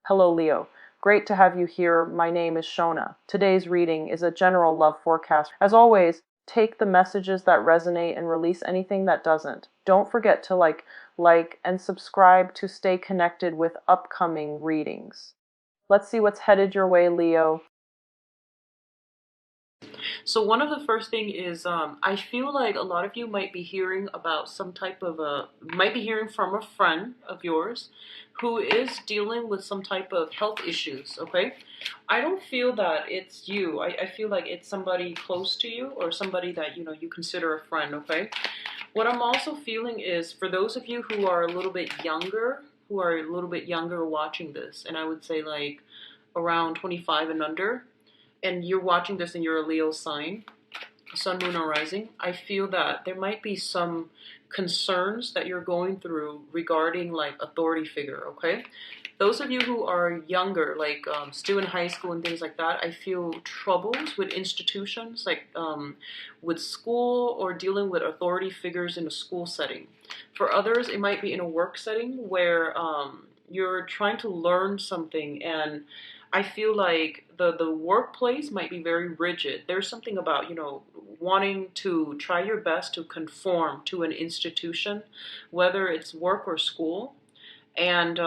Hello, Leo. Great to have you here. My name is Shona. Today's reading is a general love forecast. As always, take the messages that resonate and release anything that doesn't. Don't forget to like, and subscribe to stay connected with upcoming readings. Let's see what's headed your way, Leo. So one of the first thing is I feel like a lot of you might be hearing about some type of might be hearing from a friend of yours who is dealing with some type of health issues, okay? I don't feel that it's you. I feel like it's somebody close to you or somebody that, you consider a friend, okay? What I'm also feeling is for those of you who are a little bit younger, watching this, and I would say like around 25 and under, and you're watching this and you're a Leo sign, sun, moon, or rising, I feel that there might be some concerns that you're going through regarding like authority figure, okay? Those of you who are younger, like still in high school and things like that, I feel troubles with institutions, like with school or dealing with authority figures in a school setting. For others, it might be in a work setting where you're trying to learn something, and I feel like the workplace might be very rigid. There's something about, wanting to try your best to conform to an institution, whether it's work or school, and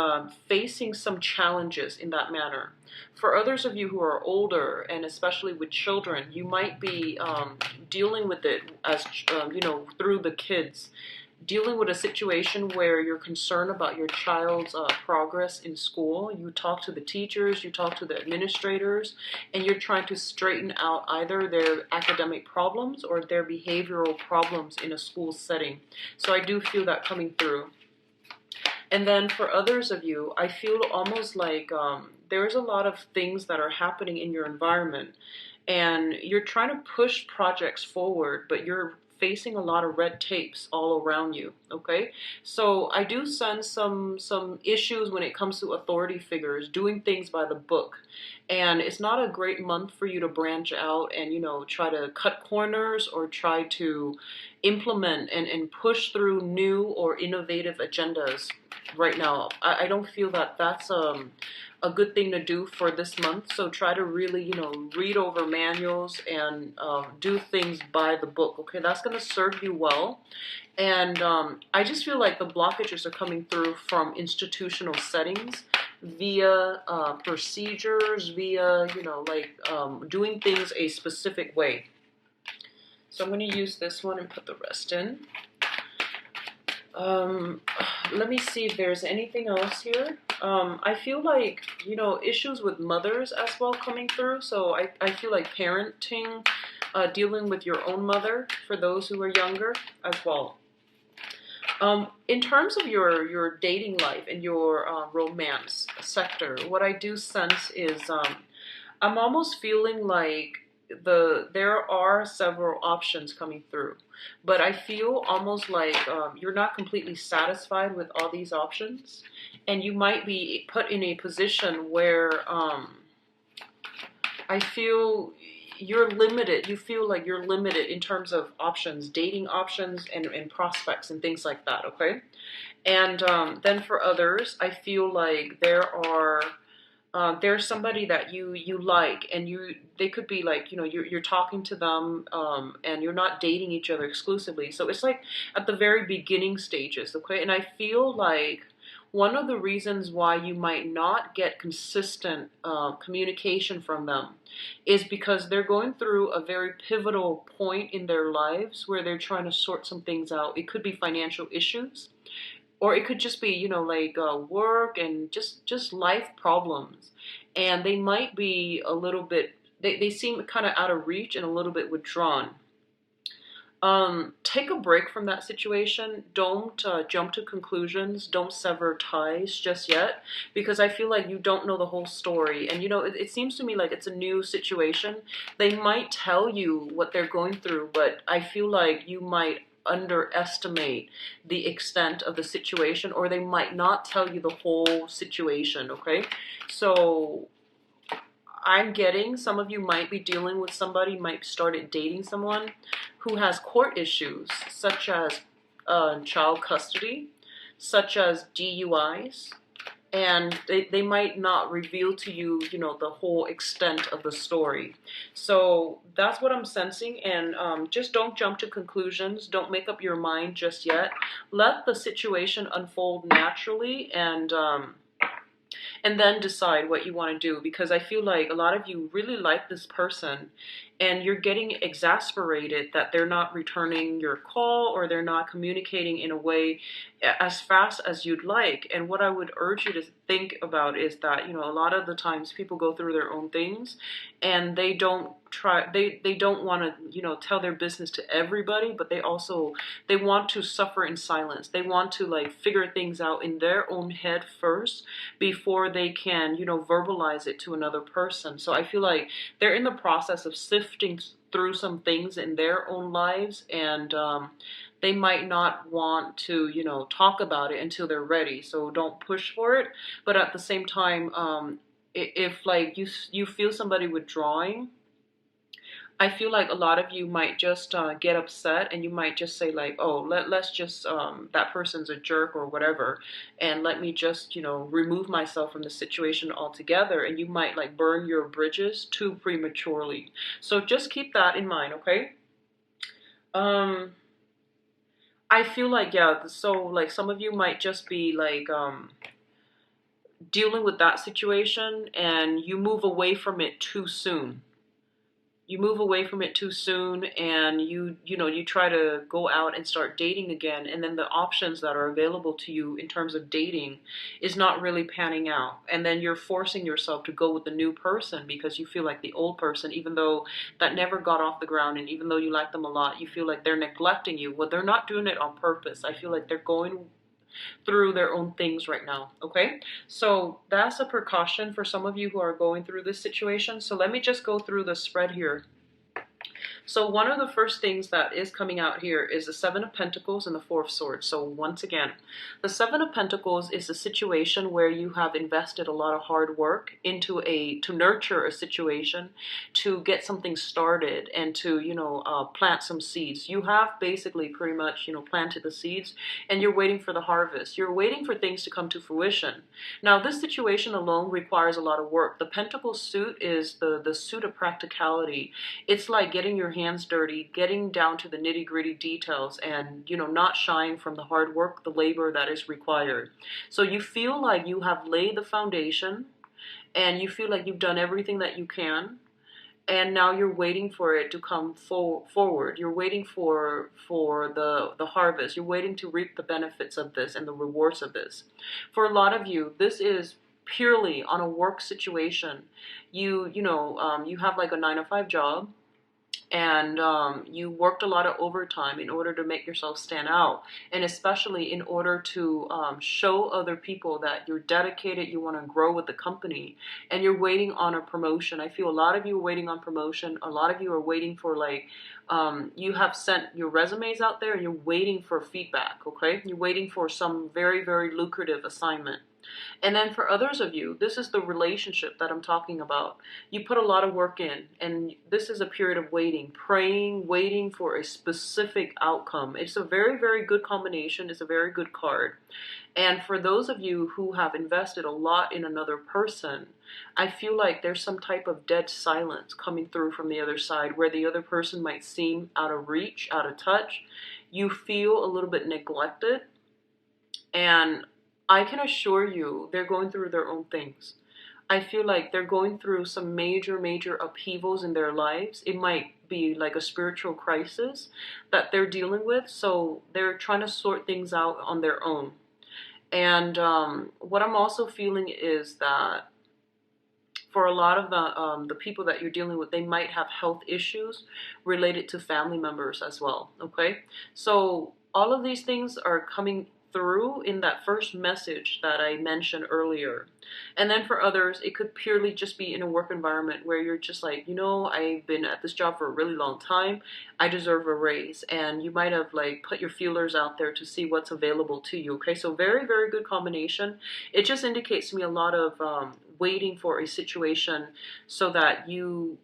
facing some challenges in that manner. For others of you who are older, and especially with children, you might be dealing with it as, through the kids, dealing with a situation where you're concerned about your child's progress in school. You talk to the teachers, you talk to the administrators, and you're trying to straighten out either their academic problems or their behavioral problems in a school setting. So I do feel that coming through. And then for others of you, I feel almost like there's a lot of things that are happening in your environment, and you're trying to push projects forward, but you're facing a lot of red tapes all around you, okay? So I do sense some issues when it comes to authority figures doing things by the book. And it's not a great month for you to branch out and, try to cut corners or try to implement and push through new or innovative agendas right now. I don't feel that that's a good thing to do for this month. So try to really, read over manuals and do things by the book. Okay, that's going to serve you well. And I just feel like the blockages are coming through from institutional settings via procedures, via, doing things a specific way. So I'm going to use this one and put the rest in. Let me see if there's anything else here. I feel like, issues with mothers as well coming through. So I feel like parenting, dealing with your own mother for those who are younger as well. In terms of your dating life and your romance sector, what I do sense is I'm almost feeling like there are several options coming through, but I feel almost like you're not completely satisfied with all these options, and you might be put in a position where I feel you're limited. You feel like you're limited in terms of options, dating options, and prospects and things like that. Okay, and then for others, I feel like there's somebody that you like, and they could be like, you're talking to them, and you're not dating each other exclusively. So it's like at the very beginning stages, okay? And I feel like one of the reasons why you might not get consistent communication from them is because they're going through a very pivotal point in their lives where they're trying to sort some things out. It could be financial issues, or it could just be, work and just life problems. And they might be a little bit, they seem kind of out of reach and a little bit withdrawn. Take a break from that situation. Don't jump to conclusions. Don't sever ties just yet, because I feel like you don't know the whole story. And, it seems to me like it's a new situation. They might tell you what they're going through, but I feel like you might underestimate the extent of the situation, or they might not tell you the whole situation, okay? So I'm getting some of you might be dealing with somebody, might started dating someone who has court issues, such as child custody, such as DUIs, and they might not reveal to you, the whole extent of the story. So that's what I'm sensing. And just don't jump to conclusions. Don't make up your mind just yet. Let the situation unfold naturally, and then decide what you want to do, because I feel like a lot of you really like this person and you're getting exasperated that they're not returning your call or they're not communicating in a way as fast as you'd like. And what I would urge you to think about is that, a lot of the times people go through their own things and they don't want to, tell their business to everybody, but they want to suffer in silence. They want to like figure things out in their own head first before they can, verbalize it to another person. So I feel like they're in the process of sifting through some things in their own lives, and they might not want to, talk about it until they're ready. So don't push for it. But at the same time, if like you feel somebody withdrawing, I feel like a lot of you might just get upset, and you might just say like, oh, let's just, that person's a jerk or whatever, and let me just, remove myself from the situation altogether. And you might like burn your bridges too prematurely. So just keep that in mind, okay? Um, I feel like, yeah, so like some of you might just be like, dealing with that situation and you move away from it too soon. You move away from it too soon, and you try to go out and start dating again, and then the options that are available to you in terms of dating is not really panning out, and then you're forcing yourself to go with the new person because you feel like the old person, even though that never got off the ground, and even though you like them a lot, you feel like they're neglecting you. Well, they're not doing it on purpose. I feel like they're going through their own things right now. Okay, so that's a precaution for some of you who are going through this situation. So let me just go through the spread here. So one of the first things that is coming out here is the Seven of Pentacles and the Four of Swords. So once again, the Seven of Pentacles is a situation where you have invested a lot of hard work to nurture a situation, to get something started, and to, plant some seeds. You have basically pretty much, planted the seeds, and you're waiting for the harvest. You're waiting for things to come to fruition. Now, this situation alone requires a lot of work. The Pentacle suit is the suit of practicality. It's like getting your hands dirty, getting down to the nitty-gritty details, and not shying from the hard work, the labor that is required. So you feel like you have laid the foundation, and you feel like you've done everything that you can, and now you're waiting for it to come forward. You're waiting for the harvest. You're waiting to reap the benefits of this and the rewards of this. For a lot of you, this is purely on a work situation. You have like a 9-to-5 job, and you worked a lot of overtime in order to make yourself stand out, and especially in order to show other people that you're dedicated, you want to grow with the company, and you're waiting on a promotion. I feel a lot of you are waiting on promotion. A lot of you are waiting for like, you have sent your resumes out there and you're waiting for feedback, okay? You're waiting for some very, very lucrative assignment. And then for others of you, this is the relationship that I'm talking about. You put a lot of work in, and this is a period of waiting, praying, waiting for a specific outcome. It's a very, very good combination. It's a very good card. And for those of you who have invested a lot in another person, I feel like there's some type of dead silence coming through from the other side, where the other person might seem out of reach, out of touch. You feel a little bit neglected, and I can assure you they're going through their own things. I feel like they're going through some major, major upheavals in their lives. It might be like a spiritual crisis that they're dealing with. So they're trying to sort things out on their own. And what I'm also feeling is that for a lot of the people that you're dealing with, they might have health issues related to family members as well. Okay, so all of these things are coming through in that first message that I mentioned earlier. And then for others, it could purely just be in a work environment where you're just like, I've been at this job for a really long time. I deserve a raise. And you might have like put your feelers out there to see what's available to you. Okay, so very, very good combination. It just indicates to me a lot of waiting for a situation so that you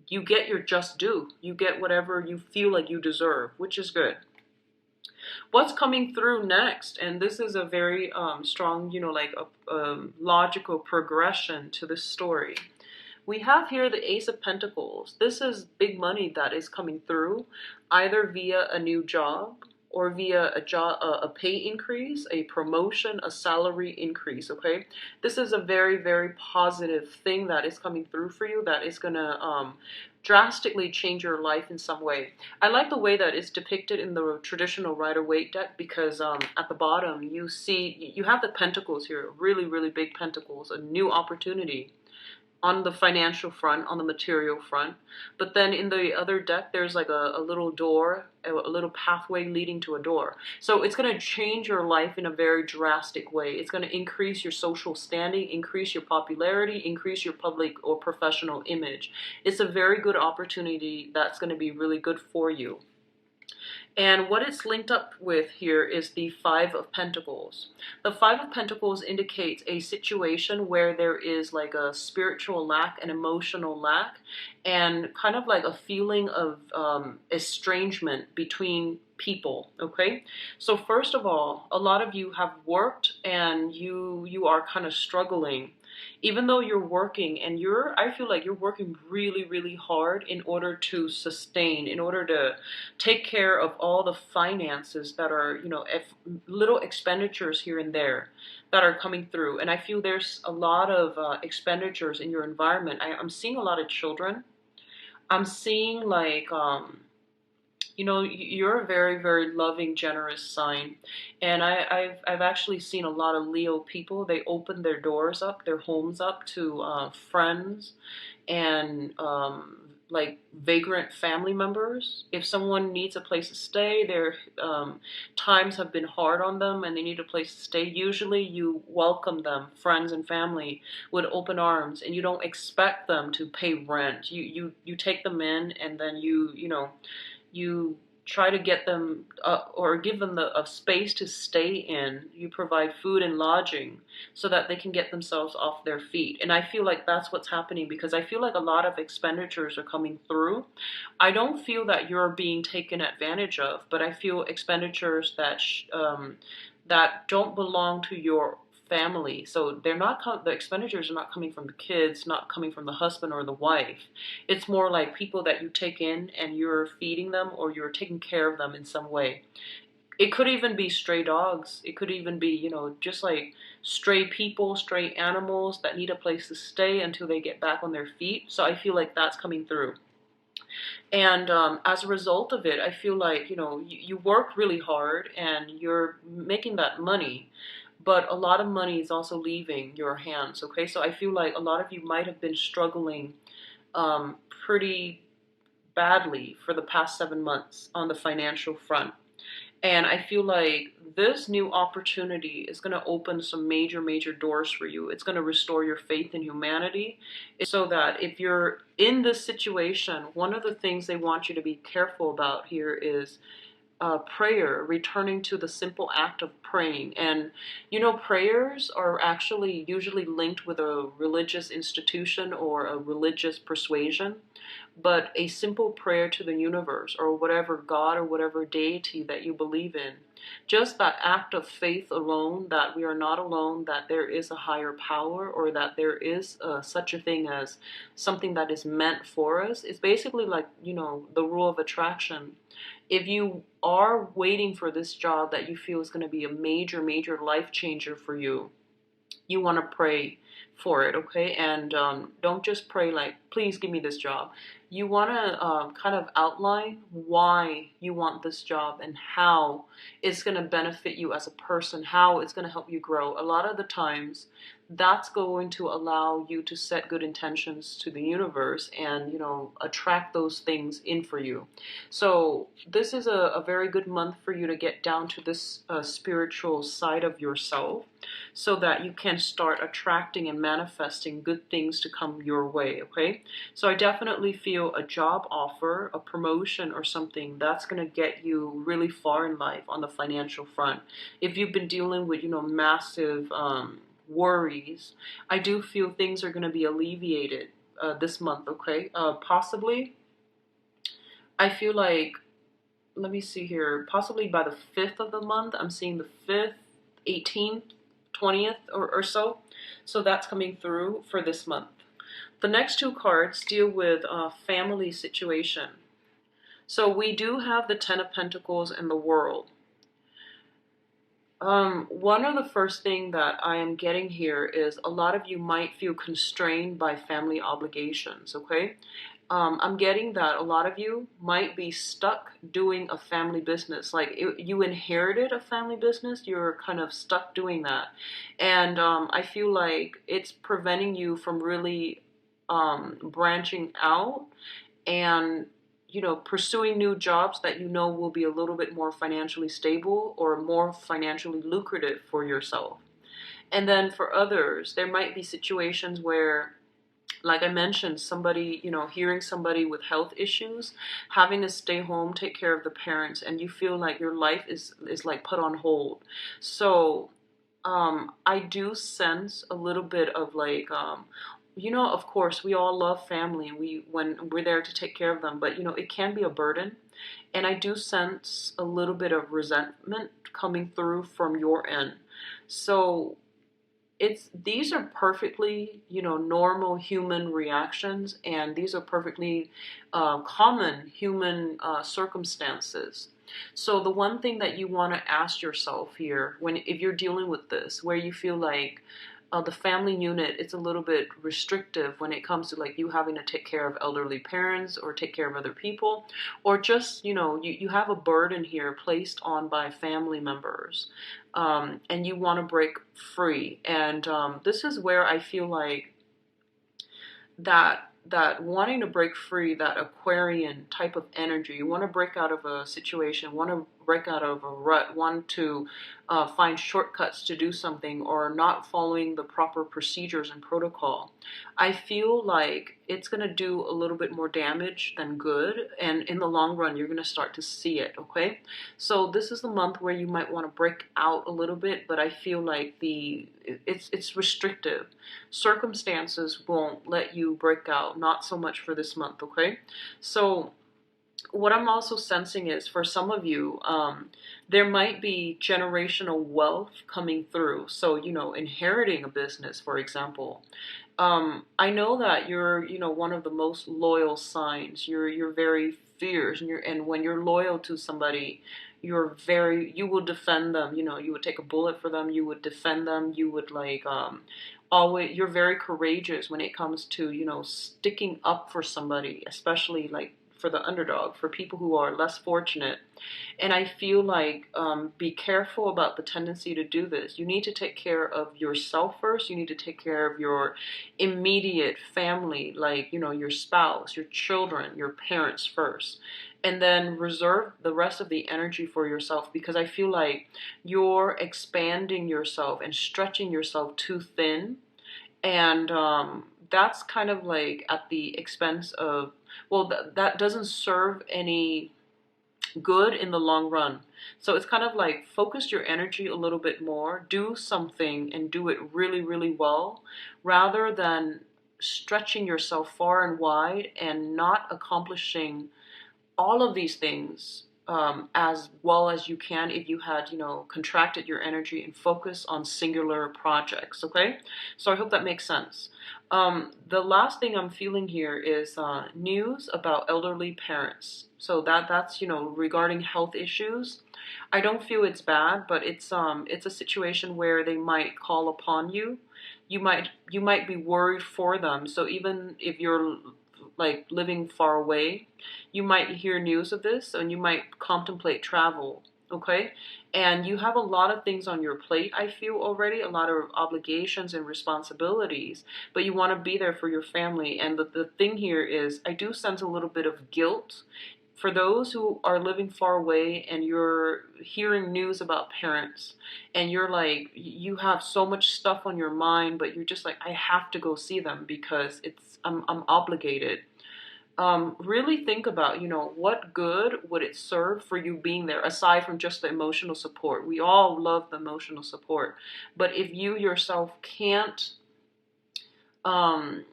get your just due. You get whatever you feel like you deserve, which is good. What's coming through next, and this is a very strong, like a logical progression to this story. We have here the Ace of Pentacles. This is big money that is coming through, either via a new job or via a pay increase, a promotion, a salary increase, okay? This is a very, very positive thing that is coming through for you that is going to drastically change your life in some way. I like the way that it's depicted in the traditional Rider-Waite deck because at the bottom you see, you have the pentacles here, really, really big pentacles, a new opportunity on the financial front, on the material front. But then in the other deck, there's like a little door, a little pathway leading to a door. So it's going to change your life in a very drastic way. It's going to increase your social standing, increase your popularity, increase your public or professional image. It's a very good opportunity that's going to be really good for you. And what it's linked up with here is the Five of Pentacles. The Five of Pentacles indicates a situation where there is like a spiritual lack, an emotional lack, and kind of like a feeling of estrangement between people, okay? So first of all, a lot of you have worked and you are kind of struggling. Even though you're working and I feel like you're working really, really hard in order to sustain, in order to take care of all the finances that are, little expenditures here and there that are coming through. And I feel there's a lot of expenditures in your environment. I'm seeing a lot of children. I'm seeing like, you're a very, very loving, generous sign. And I've actually seen a lot of Leo people. They open their doors up, their homes up to friends and like vagrant family members. If someone needs a place to stay, their times have been hard on them and they need a place to stay, usually you welcome them, friends and family, with open arms, and you don't expect them to pay rent. You take them in, and then you try to get them or give them a space to stay in. You provide food and lodging so that they can get themselves off their feet. And I feel like that's what's happening because I feel like a lot of expenditures are coming through. I don't feel that you're being taken advantage of, but I feel expenditures that don't belong to your family. So the expenditures are not coming from the kids, not coming from the husband or the wife. It's more like people that you take in and you're feeding them or you're taking care of them in some way. It could even be stray dogs. It could even be, just like stray people, stray animals that need a place to stay until they get back on their feet. So I feel like that's coming through. And as a result of it, I feel like, you work really hard and you're making that money, but a lot of money is also leaving your hands, okay? So I feel like a lot of you might have been struggling pretty badly for the past 7 months on the financial front. And I feel like this new opportunity is going to open some major, major doors for you. It's going to restore your faith in humanity. So that if you're in this situation, one of the things they want you to be careful about here is prayer, returning to the simple act of praying. And prayers are actually usually linked with a religious institution or a religious persuasion, but a simple prayer to the universe or whatever God or whatever deity that you believe in. Just that act of faith alone, that we are not alone, that there is a higher power, or that there is such a thing as something that is meant for us. It's basically like, the rule of attraction. If you are waiting for this job that you feel is going to be a major, major life changer for you, you want to pray for it, okay? And don't just pray like, please give me this job. You want to kind of outline why you want this job and how it's going to benefit you as a person, how it's going to help you grow. A lot of the times, that's going to allow you to set good intentions to the universe and, attract those things in for you. So this is a very good month for you to get down to this spiritual side of yourself so that you can start attracting and manifesting good things to come your way, okay? So I definitely feel a job offer, a promotion or something that's going to get you really far in life on the financial front. If you've been dealing with, massive worries, I do feel things are going to be alleviated this month, okay? Possibly, I feel like let me see here, possibly by the 5th of the month. I'm seeing the 5th, 18th, 20th, or so. So that's coming through for this month. The next two cards deal with family situation. So we do have the Ten of Pentacles and the World. One of the first thing that I am getting here is a lot of you might feel constrained by family obligations, okay? I'm getting that a lot of you might be stuck doing a family business. Like you inherited a family business, you're kind of stuck doing that. And I feel like it's preventing you from really branching out and pursuing new jobs that will be a little bit more financially stable or more financially lucrative for yourself. And then for others, there might be situations where, like I mentioned, somebody, hearing somebody with health issues, having to stay home, take care of the parents, and you feel like your life is like put on hold. So I do sense a little bit of like, of course, we all love family, and when we're there to take care of them, but it can be a burden, and I do sense a little bit of resentment coming through from your end. So these are perfectly normal human reactions, and these are perfectly common human circumstances. So the one thing that you want to ask yourself here, if you're dealing with this, where you feel like the family unit, it's a little bit restrictive when it comes to like you having to take care of elderly parents or take care of other people, or just you have a burden here placed on by family members, and you want to break free. And this is where I feel like that wanting to break free, that Aquarian type of energy, you want to break out of a situation, want to break out of a rut, want to find shortcuts to do something, or not following the proper procedures and protocol. I feel like it's going to do a little bit more damage than good, and in the long run you're going to start to see it, okay? So this is the month where you might want to break out a little bit, but I feel like it's restrictive. Circumstances won't let you break out, not so much for this month, okay? So what I'm also sensing is, for some of you, there might be generational wealth coming through. So, inheriting a business, for example. I know that you're, one of the most loyal signs. You're very fierce, and when you're loyal to somebody, you will defend them. You would take a bullet for them. You would defend them. You would like, always. You're very courageous when it comes to, sticking up for somebody, especially like for the underdog, for people who are less fortunate. And I feel like, be careful about the tendency to do this. You need to take care of yourself first. You need to take care of your immediate family, like, your spouse, your children, your parents first. And then reserve the rest of the energy for yourself, because I feel like you're expanding yourself and stretching yourself too thin. And that's kind of like at the expense of, well, that doesn't serve any good in the long run. So it's kind of like, focus your energy a little bit more, do something and do it really, really well, rather than stretching yourself far and wide and not accomplishing all of these things as well as you can if you had, contracted your energy and focus on singular projects, okay? So I hope that makes sense. The last thing I'm feeling here is news about elderly parents. So that's regarding health issues. I don't feel it's bad, but it's a situation where they might call upon you. You might be worried for them. So even if you're like living far away, you might hear news of this and you might contemplate travel, okay? And you have a lot of things on your plate, I feel already, a lot of obligations and responsibilities, but you want to be there for your family. And the thing here is, I do sense a little bit of guilt for those who are living far away, and you're hearing news about parents, and you're like, you have so much stuff on your mind, but you're just like, I have to go see them because I'm obligated. Really think about, what good would it serve for you being there, aside from just the emotional support. We all love the emotional support, but if you yourself can't, um,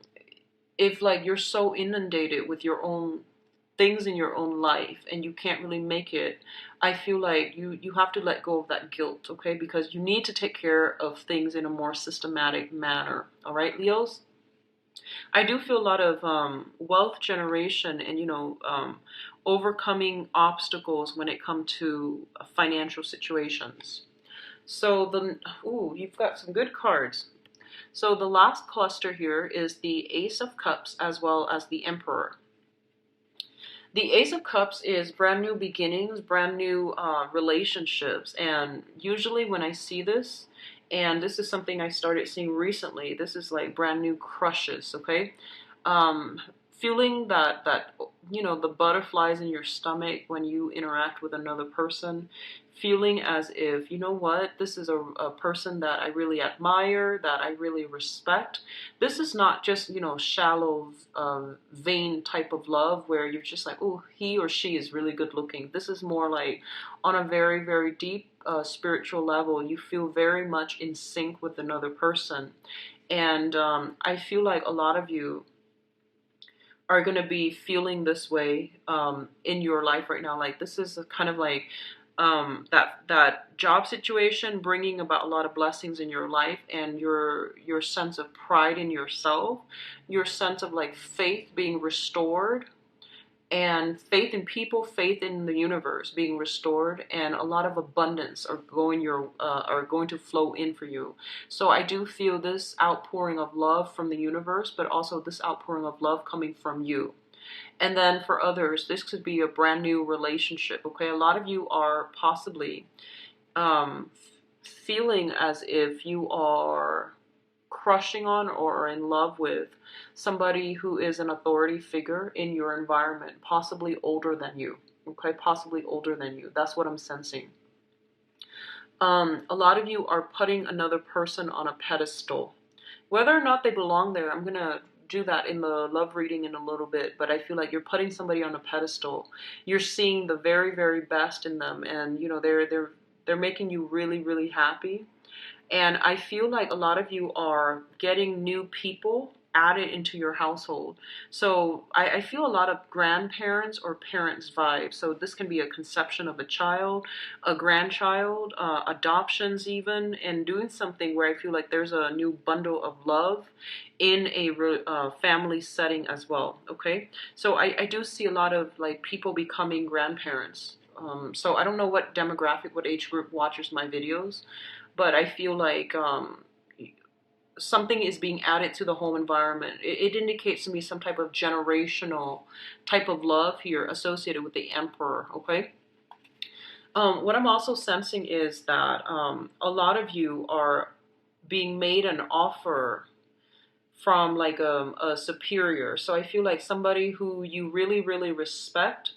if like you're so inundated with your own things in your own life and you can't really make it, I feel like you have to let go of that guilt, okay? Because you need to take care of things in a more systematic manner. All right, Leos? I do feel a lot of wealth generation and, overcoming obstacles when it comes to financial situations. So ooh, you've got some good cards. So the last cluster here is the Ace of Cups as well as the Emperor. The Ace of Cups is brand new beginnings, brand new relationships. And usually when I see this, and this is something I started seeing recently, this is like brand new crushes, okay? Um, Feeling that the butterflies in your stomach when you interact with another person, feeling as if, you know what, this is a person that I really admire, that I really respect. This is not just, shallow, vain type of love where you're just like, oh, he or she is really good looking. This is more like on a very, very deep spiritual level. You feel very much in sync with another person. And I feel like a lot of you are going to be feeling this way in your life right now. Like this is a kind of like that job situation bringing about a lot of blessings in your life, and your sense of pride in yourself, your sense of like faith being restored, and faith in people, faith in the universe being restored, and a lot of abundance are going to flow in for you. So I do feel this outpouring of love from the universe, but also this outpouring of love coming from you. And then for others, this could be a brand new relationship. Okay, a lot of you are possibly um, feeling as if you are crushing on or are in love with somebody who is an authority figure in your environment, possibly older than you. Okay, possibly older than you. That's what I'm sensing. A lot of you are putting another person on a pedestal. Whether or not they belong there, I'm going to do that in the love reading in a little bit, but I feel like you're putting somebody on a pedestal. You're seeing the very, very best in them, and they're making you really, really happy. And I feel like a lot of you are getting new people added into your household. So I feel a lot of grandparents or parents vibes. So this can be a conception of a child, a grandchild, adoptions even, and doing something where I feel like there's a new bundle of love in a family setting as well. Okay, so I do see a lot of like people becoming grandparents. So I don't know what demographic, what age group watches my videos, but I feel like something is being added to the home environment. It indicates to me some type of generational type of love here associated with the Emperor, okay? What I'm also sensing is that a lot of you are being made an offer from like a superior. So I feel like somebody who you really, really respect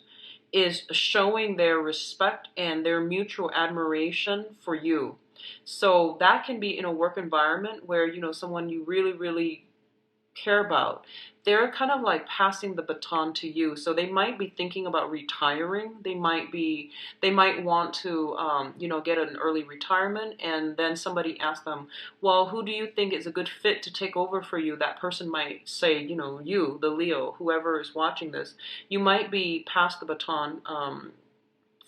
is showing their respect and their mutual admiration for you. So that can be in a work environment where, someone you really, really care about, they're kind of like passing the baton to you. So they might be thinking about retiring. They might want to, get an early retirement. And then somebody asks them, well, who do you think is a good fit to take over for you? That person might say, you, the Leo, whoever is watching this, you might be passed the baton,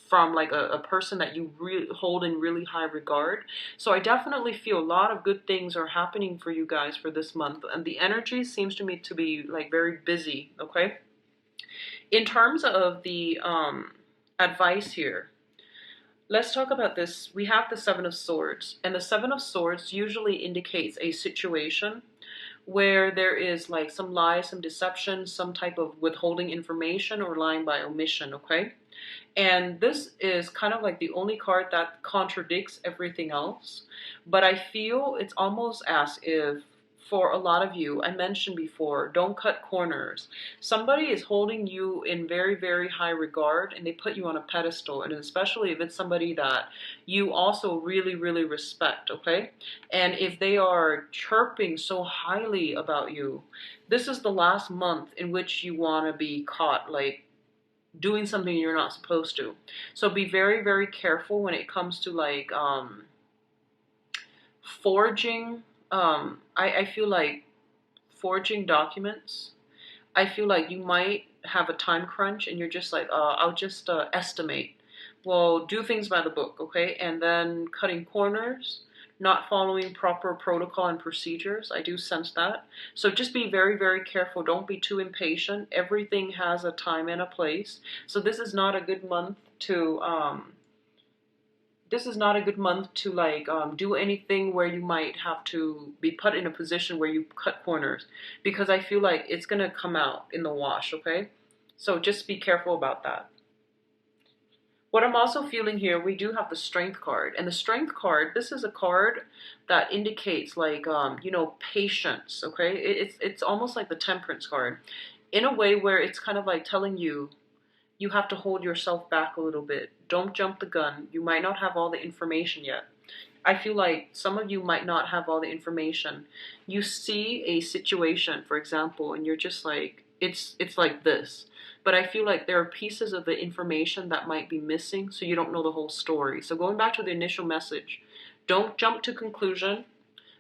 from like a person that you really hold in really high regard. So I definitely feel a lot of good things are happening for you guys for this month, and the energy seems to me to be like very busy. Okay, in terms of the advice here, let's talk about this. We have the Seven of Swords, and the Seven of Swords usually indicates a situation where there is like some lie, some deception, some type of withholding information or lying by omission, okay? And this is kind of like the only card that contradicts everything else. But I feel it's almost as if, for a lot of you, I mentioned before, don't cut corners. Somebody is holding you in very, very high regard, and they put you on a pedestal. And especially if it's somebody that you also really, really respect, okay? And if they are chirping so highly about you, this is the last month in which you want to be caught, like, doing something you're not supposed to. So be very, very careful when it comes to like forging. I feel like forging documents. I feel like you might have a time crunch and you're just like, I'll just estimate. Well, do things by the book, okay? And then cutting corners, not following proper protocol and procedures. I do sense that. So just be very, very careful. Don't be too impatient. Everything has a time and a place. So this is not a good month to like do anything where you might have to be put in a position where you cut corners, because I feel like it's gonna come out in the wash, okay? So just be careful about that. What I'm also feeling here, we do have the strength card. And the strength card, this is a card that indicates like, patience, okay? It's almost like the temperance card in a way where it's kind of like telling you, you have to hold yourself back a little bit. Don't jump the gun. You might not have all the information yet. I feel like some of you might not have all the information. You see a situation, for example, and you're just like, it's like this. But I feel like there are pieces of the information that might be missing, so you don't know the whole story. So going back to the initial message, don't jump to conclusion.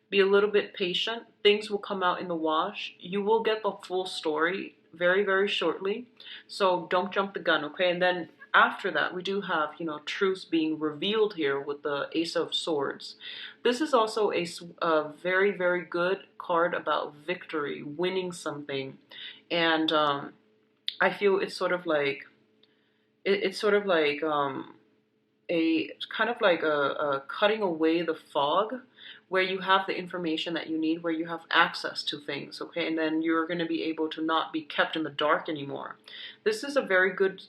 Be a little bit patient. Things will come out in the wash. You will get the full story very, very shortly. So don't jump the gun, okay? And then after that, we do have, truths being revealed here with the Ace of Swords. This is also a very, very good card about victory, winning something. And I feel it's sort of like, it's sort of like a kind of like a cutting away the fog, where you have the information that you need, where you have access to things, okay? And then you're going to be able to not be kept in the dark anymore. This is a very good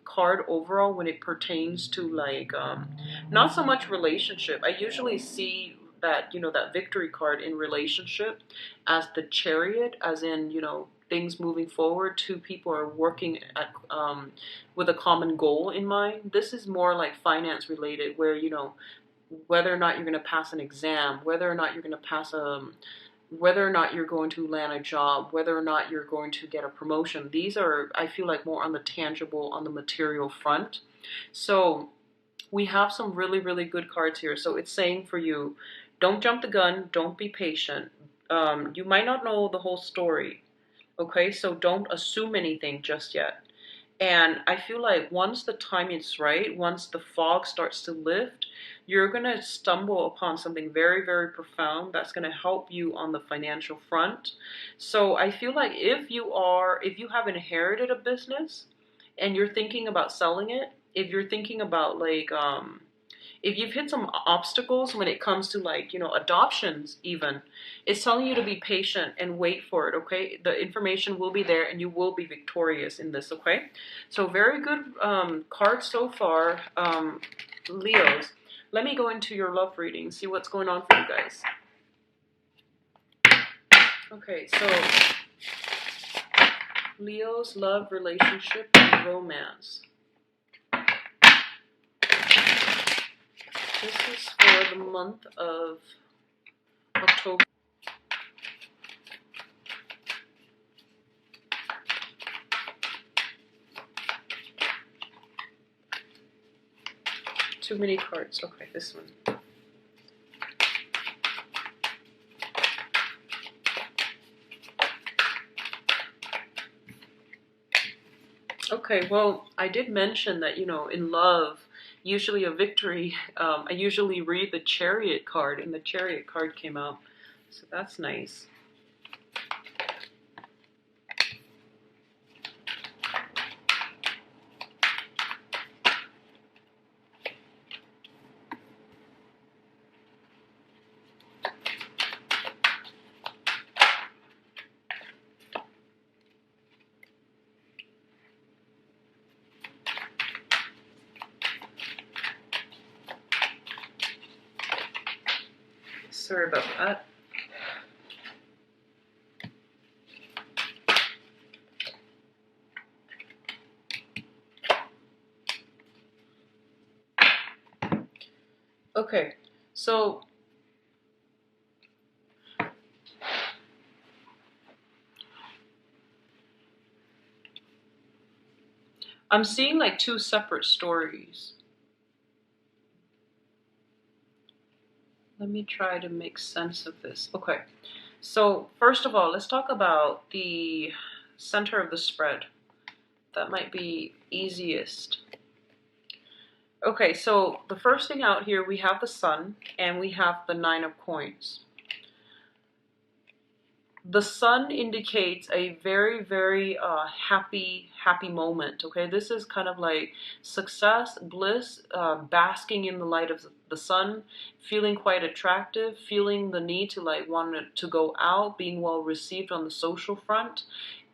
card overall when it pertains to like, not so much relationship. I usually see that, that victory card in relationship as the Chariot, as in, things moving forward. Two people are working at with a common goal in mind. This is more like finance related, where whether or not you're going to pass an exam, whether or not you're going to pass whether or not you're going to land a job, whether or not you're going to get a promotion. These are, I feel like, more on the tangible, on the material front. So we have some really, really good cards here. So it's saying for you, don't jump the gun, don't be patient. You might not know the whole story, okay? So don't assume anything just yet. And I feel like once the timing is right, once the fog starts to lift, you're going to stumble upon something very, very profound that's going to help you on the financial front. So I feel like if you have inherited a business and you're thinking about selling it, if you're thinking about like, if you've hit some obstacles when it comes to like, adoptions even, it's telling you to be patient and wait for it, okay? The information will be there and you will be victorious in this, okay? So very good cards so far, Leos. Let me go into your love reading, see what's going on for you guys. Okay, so Leo's love, relationship, and romance. This is for the month of October. Too many cards. Okay, this one. Okay, well, I did mention that, in love, usually a victory, I usually read the Chariot card, and the Chariot card came out. So that's nice. Sorry about that. Okay, so I'm seeing like two separate stories. Let me try to make sense of this. Okay, so first of all, let's talk about the center of the spread. That might be easiest. Okay, so the first thing out here, we have the Sun and we have the Nine of Coins. The Sun indicates a very, very happy moment. Okay, this is kind of like success, bliss, basking in the light of the sun, feeling quite attractive, feeling the need to like want to go out, being well received on the social front,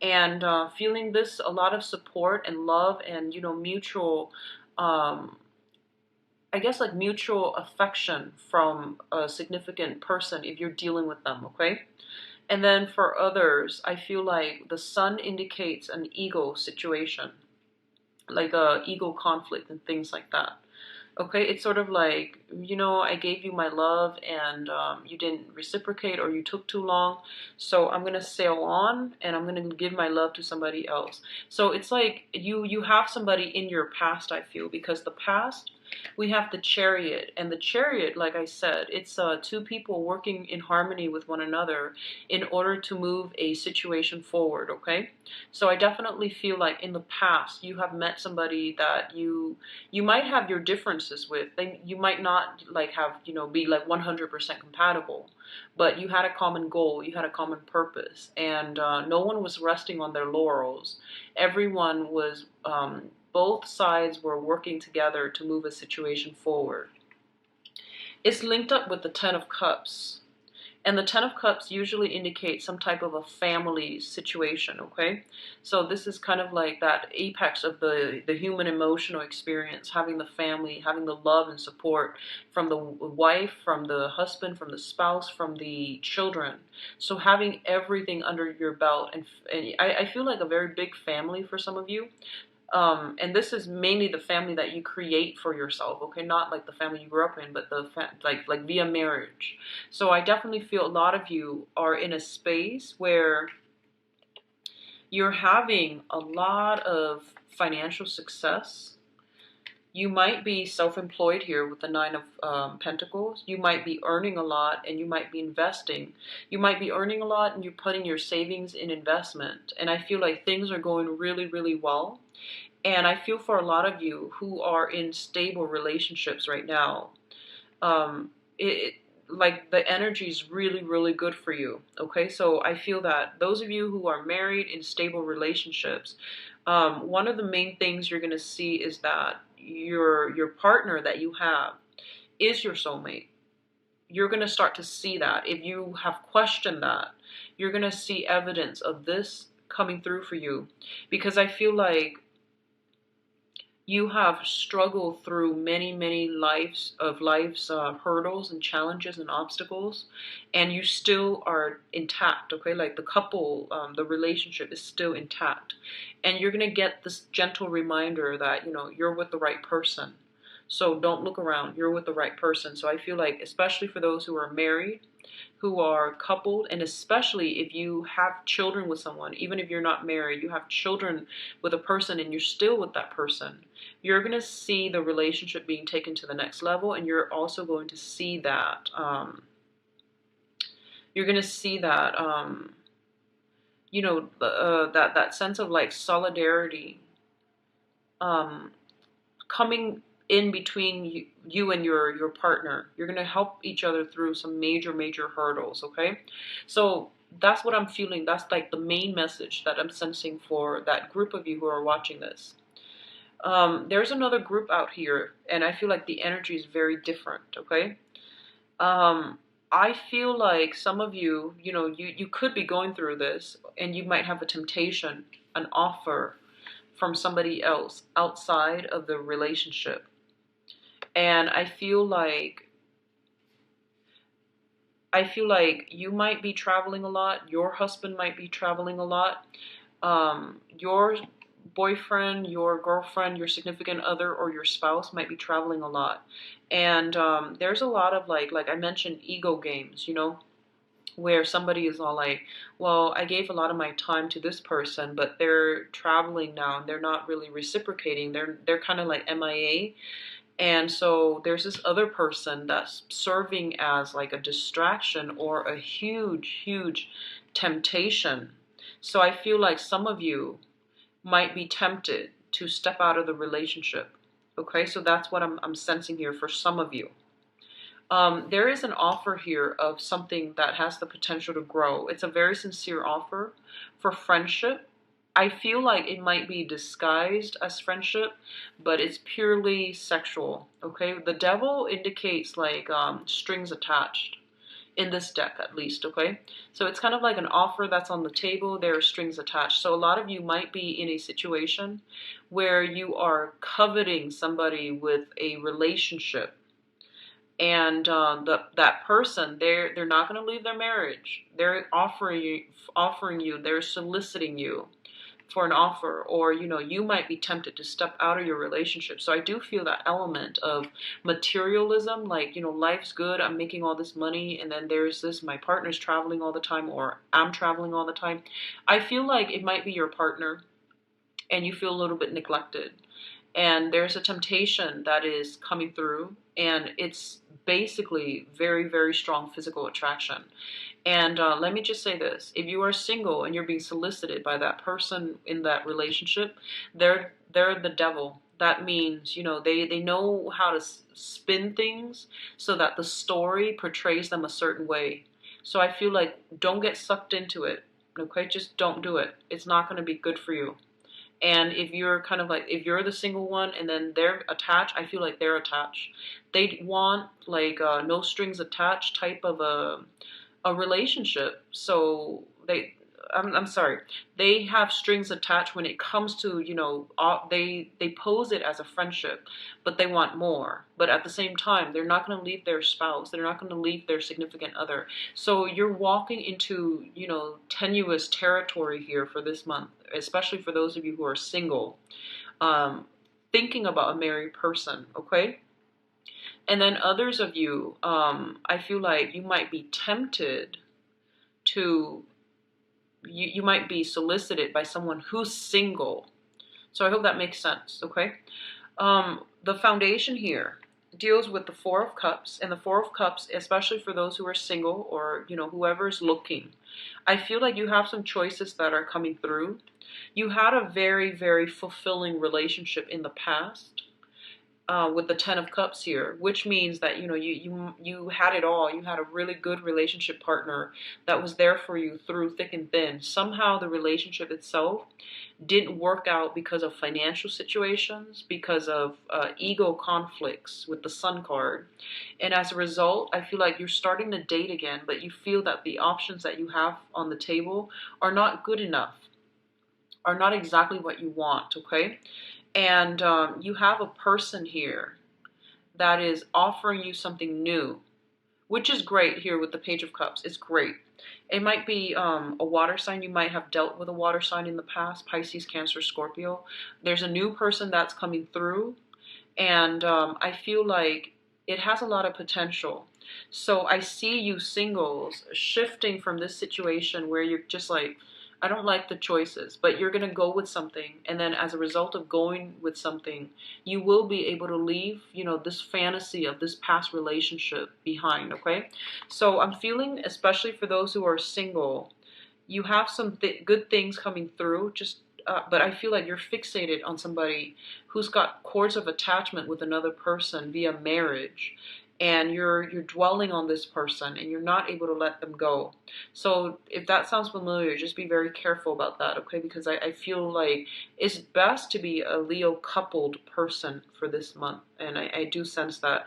and feeling this a lot of support and love and mutual. I guess like mutual affection from a significant person if you're dealing with them, okay? And then for others, I feel like the Sun indicates an ego situation, like a ego conflict and things like that. Okay, it's sort of like, I gave you my love and you didn't reciprocate or you took too long. So I'm going to sail on and I'm going to give my love to somebody else. So it's like you have somebody in your past, I feel, because the past, we have the Chariot. And the Chariot, like I said, it's two people working in harmony with one another in order to move a situation forward, okay? So I definitely feel like in the past, you have met somebody that you might have your differences with. You might not like have, be like 100% compatible, but you had a common goal, you had a common purpose, and no one was resting on their laurels. Everyone was, both sides were working together to move a situation forward. It's linked up with the Ten of Cups. And the Ten of Cups usually indicates some type of a family situation, okay? So this is kind of like that apex of the human emotional experience, having the family, having the love and support from the wife, from the husband, from the spouse, from the children. So having everything under your belt. And I feel like a very big family for some of you. And this is mainly the family that you create for yourself, okay? Not like the family you grew up in, but the like via marriage. So I definitely feel a lot of you are in a space where you're having a lot of financial success. You might be self-employed here with the Nine of Pentacles. You might be earning a lot and you might be investing. You might be earning a lot and you're putting your savings in investment. And I feel like things are going really, really well. And I feel for a lot of you who are in stable relationships right now, like the energy is really, really good for you. Okay, so I feel that those of you who are married in stable relationships, one of the main things you're going to see is that your partner that you have is your soulmate. You're going to start to see that. If you have questioned that, you're going to see evidence of this coming through for you, because I feel like you have struggled through many, many life's hurdles and challenges and obstacles, and you still are intact, okay? Like the couple, the relationship is still intact. And you're going to get this gentle reminder that, you're with the right person. So don't look around. You're with the right person. So I feel like, especially for those who are married, who are coupled, and especially if you have children with someone, even if you're not married, you have children with a person and you're still with that person, you're going to see the relationship being taken to the next level. And you're also going to see that, that sense of like solidarity coming in between you and your partner. You're going to help each other through some major, major hurdles, okay? So that's what I'm feeling. That's like the main message that I'm sensing for that group of you who are watching this. There's another group out here, and I feel like the energy is very different, okay? I feel like some of you, you could be going through this, and you might have a temptation, an offer from somebody else outside of the relationship. And I feel like you might be traveling a lot. Your husband might be traveling a lot. Your boyfriend, your girlfriend, your significant other, or your spouse might be traveling a lot. And there's a lot of like I mentioned, ego games, where somebody is all like, well, I gave a lot of my time to this person, but they're traveling now and they're not really reciprocating. They're kind of like MIA. And so there's this other person that's serving as like a distraction or a huge, huge temptation. So I feel like some of you might be tempted to step out of the relationship. Okay, so that's what I'm sensing here for some of you. There is an offer here of something that has the potential to grow. It's a very sincere offer for friendship. I feel like it might be disguised as friendship, but it's purely sexual. Okay, the devil indicates like strings attached in this deck at least. Okay, so it's kind of like an offer that's on the table. There are strings attached. So a lot of you might be in a situation where you are coveting somebody with a relationship, and that person, they're not going to leave their marriage. They're offering you, they're soliciting you for an offer, or you might be tempted to step out of your relationship. So I do feel that element of materialism, like life's good, I'm making all this money, and then there's this, my partner's traveling all the time, or I'm traveling all the time. I feel like it might be your partner and you feel a little bit neglected, and there's a temptation that is coming through, and it's basically very, very strong physical attraction. And let me just say this: if you are single and you're being solicited by that person in that relationship, they're the devil. That means they know how to spin things so that the story portrays them a certain way. So I feel like, don't get sucked into it. Okay, just don't do it. It's not going to be good for you. And if you're kind of like, if you're the single one and then they're attached, I feel like they're attached. They want like no strings attached type of a relationship. So I'm sorry, they have strings attached when it comes to, they pose it as a friendship, but they want more. But at the same time, they're not going to leave their spouse. They're not going to leave their significant other. So you're walking into, tenuous territory here for this month, especially for those of you who are single, thinking about a married person, okay? And then others of you, I feel like you might be tempted to, you might be solicited by someone who's single. So I hope that makes sense, okay? The foundation here deals with the Four of Cups, and the Four of Cups, especially for those who are single, or, whoever's looking. I feel like you have some choices that are coming through. You had a very, very fulfilling relationship in the past. With the Ten of Cups here, which means that you had it all. You had a really good relationship partner that was there for you through thick and thin. Somehow the relationship itself didn't work out because of financial situations, because of ego conflicts with the Sun card, and as a result, I feel like you're starting to date again, but you feel that the options that you have on the table are not good enough, are not exactly what you want. Okay. And you have a person here that is offering you something new, which is great here with the Page of Cups. It's great. It might be a water sign. You might have dealt with a water sign in the past: Pisces, Cancer, Scorpio. There's a new person that's coming through, and I feel like it has a lot of potential. So I see you singles shifting from this situation where you're just like, I don't like the choices, but you're going to go with something. And then as a result of going with something, you will be able to leave, this fantasy of this past relationship behind. Okay. So I'm feeling, especially for those who are single, you have some good things coming through. But I feel like you're fixated on somebody who's got cords of attachment with another person via marriage, and you're dwelling on this person and you're not able to let them go. So if that sounds familiar, just be very careful about that, okay? Because I feel like it's best to be a Leo coupled person for this month, and I do sense that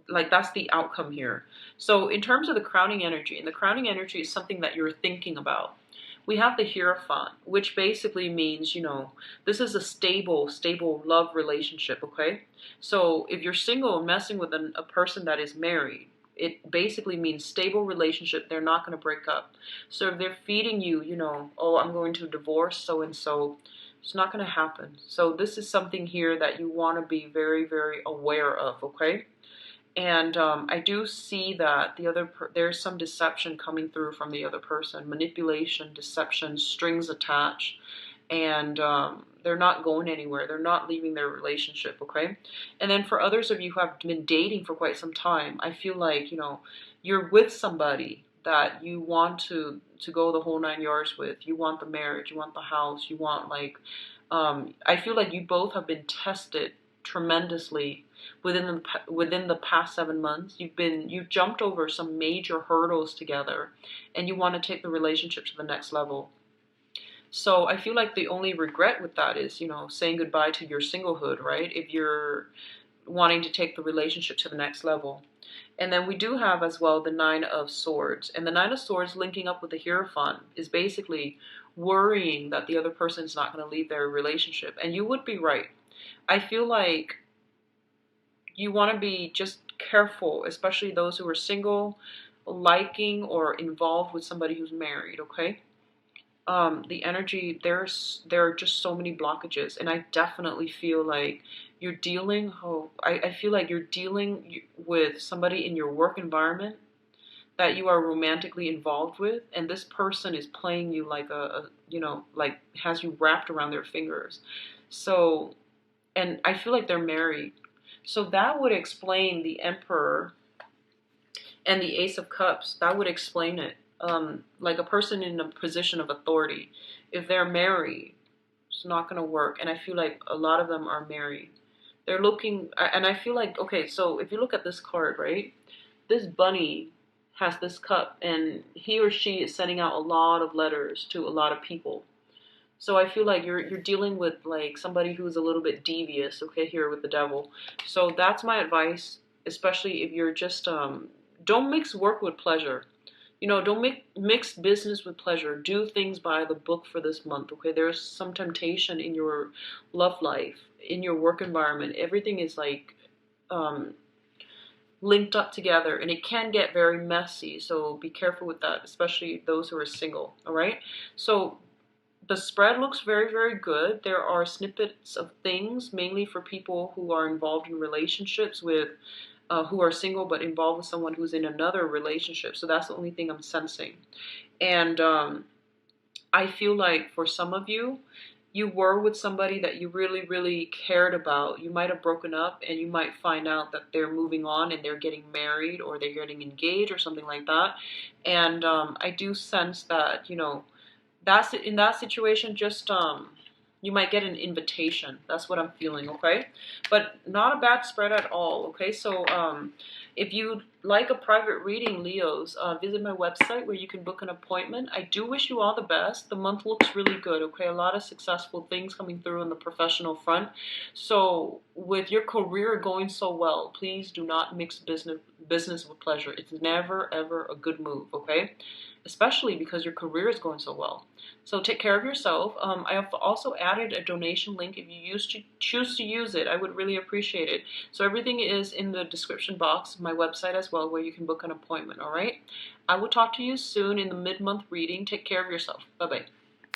like that's the outcome here. So in terms of the crowning energy, and the crowning energy is something that you're thinking about. We have the Hierophant, which basically means, this is a stable love relationship, okay? So if you're single and messing with a person that is married, it basically means stable relationship. They're not going to break up. So if they're feeding you, oh, I'm going to divorce so-and-so, it's not going to happen. So this is something here that you want to be very, very aware of, okay? And I do see that there's some deception coming through from the other person. Manipulation, deception, strings attached. And they're not going anywhere. They're not leaving their relationship, okay? And then for others of you who have been dating for quite some time, I feel like, you're with somebody, that you want to go the whole 9 yards with. You want the marriage, you want the house, you want like I feel like you both have been tested tremendously within the past 7 months. You've jumped over some major hurdles together, and you want to take the relationship to the next level. So I feel like the only regret with that is, saying goodbye to your singlehood, right? If you're wanting to take the relationship to the next level. And then we do have as well the Nine of Swords. And the Nine of Swords linking up with the Hierophant is basically worrying that the other person is not going to leave their relationship. And you would be right. I feel like you want to be just careful, especially those who are single, liking or involved with somebody who's married, okay? The energy, there are just so many blockages, and I definitely feel like I feel like you're dealing with somebody in your work environment that you are romantically involved with, and this person is playing you like like has you wrapped around their fingers. So, and I feel like they're married. So that would explain the Emperor and the Ace of Cups. That would explain it. Like a person in a position of authority, if they're married, it's not going to work. And I feel like a lot of them are married. They're looking, and I feel like, okay, so if you look at this card, right, this bunny has this cup, and he or she is sending out a lot of letters to a lot of people. So I feel like you're dealing with like somebody who's a little bit devious, okay, here with the devil. So that's my advice, especially if you're just don't mix work with pleasure. Don't mix business with pleasure. Do things by the book for this month, okay? There's some temptation in your love life, in your work environment. Everything is like linked up together, and it can get very messy. So be careful with that, especially those who are single, all right? So the spread looks very, very good. There are snippets of things, mainly for people who are involved in relationships with who are single but involved with someone who's in another relationship. So that's the only thing I'm sensing. And I feel like for some of you, you were with somebody that you really, really cared about. You might have broken up, and you might find out that they're moving on and they're getting married or they're getting engaged or something like that. And I do sense that, that's in that situation, just you might get an invitation. That's what I'm feeling, okay? But not a bad spread at all, okay? So if you'd like a private reading, Leos, visit my website where you can book an appointment. I do wish you all the best. The month looks really good, okay? A lot of successful things coming through on the professional front. So with your career going so well, please do not mix business with pleasure. It's never, ever a good move, okay? Especially because your career is going so well. So take care of yourself. I have also added a donation link. If you choose to use it, I would really appreciate it. So everything is in the description box of my website as well, where you can book an appointment, all right? I will talk to you soon in the mid-month reading. Take care of yourself. Bye-bye.